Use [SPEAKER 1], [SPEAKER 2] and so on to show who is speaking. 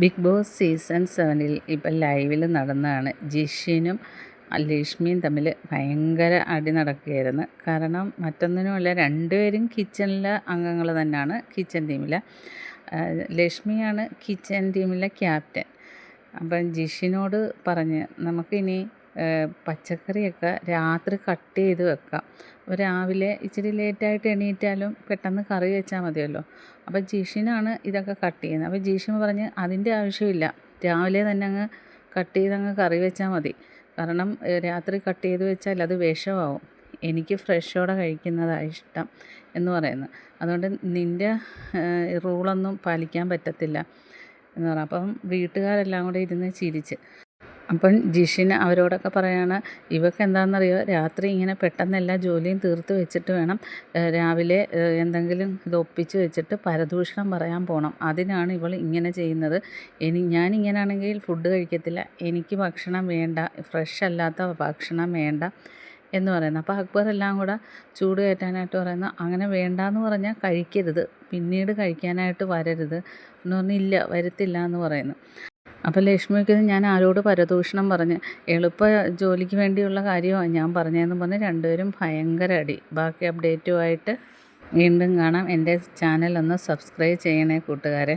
[SPEAKER 1] Big boss season 7 ഇപ്പം ലൈവിൽ നടന്നതാണ്. ജിഷിനും ലക്ഷ്മിയും തമ്മിൽ ഭയങ്കര അടി നടക്കുകയായിരുന്നു. കാരണം മറ്റൊന്നിനുമല്ല, രണ്ടുപേരും കിച്ചണിലെ അംഗങ്ങൾ തന്നെയാണ്. കിച്ചൺ ടീമിലെ ലക്ഷ്മിയാണ് കിച്ചൺ ടീമിലെ ക്യാപ്റ്റൻ. അപ്പം ജിഷിനോട് പറഞ്ഞ് നമുക്കിനി പച്ചക്കറിയൊക്കെ രാത്രി കട്ട് ചെയ്ത് വെക്കാം, അപ്പോൾ രാവിലെ ഇച്ചിരി ലേറ്റായിട്ട് എണീറ്റാലും പെട്ടെന്ന് കറി വെച്ചാൽ മതിയല്ലോ. അപ്പോൾ ജിഷിനാണ് ഇതൊക്കെ കട്ട് ചെയ്യുന്നത്. അപ്പോൾ ജിഷിൻ പറഞ്ഞ് അതിൻ്റെ ആവശ്യമില്ല, രാവിലെ തന്നെ അങ്ങ് കട്ട് ചെയ്തങ്ങ് കറി വെച്ചാൽ മതി. കാരണം രാത്രി കട്ട് ചെയ്ത് വെച്ചാൽ അത് വിഷമാവും, എനിക്ക് ഫ്രഷോടെ കഴിക്കുന്നതാണ് ഇഷ്ടം എന്ന് പറയുന്നു. അതുകൊണ്ട് നിൻ്റെ റൂളൊന്നും പാലിക്കാൻ പറ്റത്തില്ല എന്ന് പറഞ്ഞു. അപ്പം വീട്ടുകാരെല്ലാം കൂടെ ഇരുന്ന് ചിരിച്ച്. അപ്പം ജിഷിന് അവരോടൊക്കെ പറയാണ്, ഇവൾക്ക് എന്താണെന്നറിയോ, രാത്രി ഇങ്ങനെ പെട്ടെന്ന് എല്ലാ ജോലിയും തീർത്ത് വെച്ചിട്ട് വേണം രാവിലെ എന്തെങ്കിലും ഇത് ഒപ്പിച്ച് വെച്ചിട്ട് പരദൂഷണം പറയാൻ പോകണം. അതിനാണ് ഇവൾ ഇങ്ങനെ ചെയ്യുന്നത്. ഞാനിങ്ങനാണെങ്കിൽ ഫുഡ് കഴിക്കത്തില്ല, എനിക്ക് ഭക്ഷണം വേണ്ട, ഫ്രഷ് അല്ലാത്ത ഭക്ഷണം വേണ്ട എന്ന് പറയുന്നു. അപ്പോൾ അക്ബർ എല്ലാം കൂടെ ചൂട് കയറ്റാനായിട്ട് പറയുന്നു, അങ്ങനെ വേണ്ടാന്ന് പറഞ്ഞാൽ കഴിക്കരുത്, പിന്നീട് കഴിക്കാനായിട്ട് വരരുത് എന്ന് പറഞ്ഞില്ല, വരത്തില്ല എന്ന് പറയുന്നു. അപ്പോൾ ലക്ഷ്മിക്ക് ഞാൻ ആരോട് പരദൂഷണം പറഞ്ഞ്, എളുപ്പ ജോലിക്ക് വേണ്ടിയുള്ള കാര്യമാണ് ഞാൻ പറഞ്ഞതെന്ന് പറഞ്ഞ് രണ്ടുപേരും ഭയങ്കര അടി. ബാക്കി അപ്ഡേറ്റുമായിട്ട് വീണ്ടും കാണാം. എൻ്റെ ചാനൽ ഒന്ന് സബ്സ്ക്രൈബ് ചെയ്യണേ കൂട്ടുകാരെ.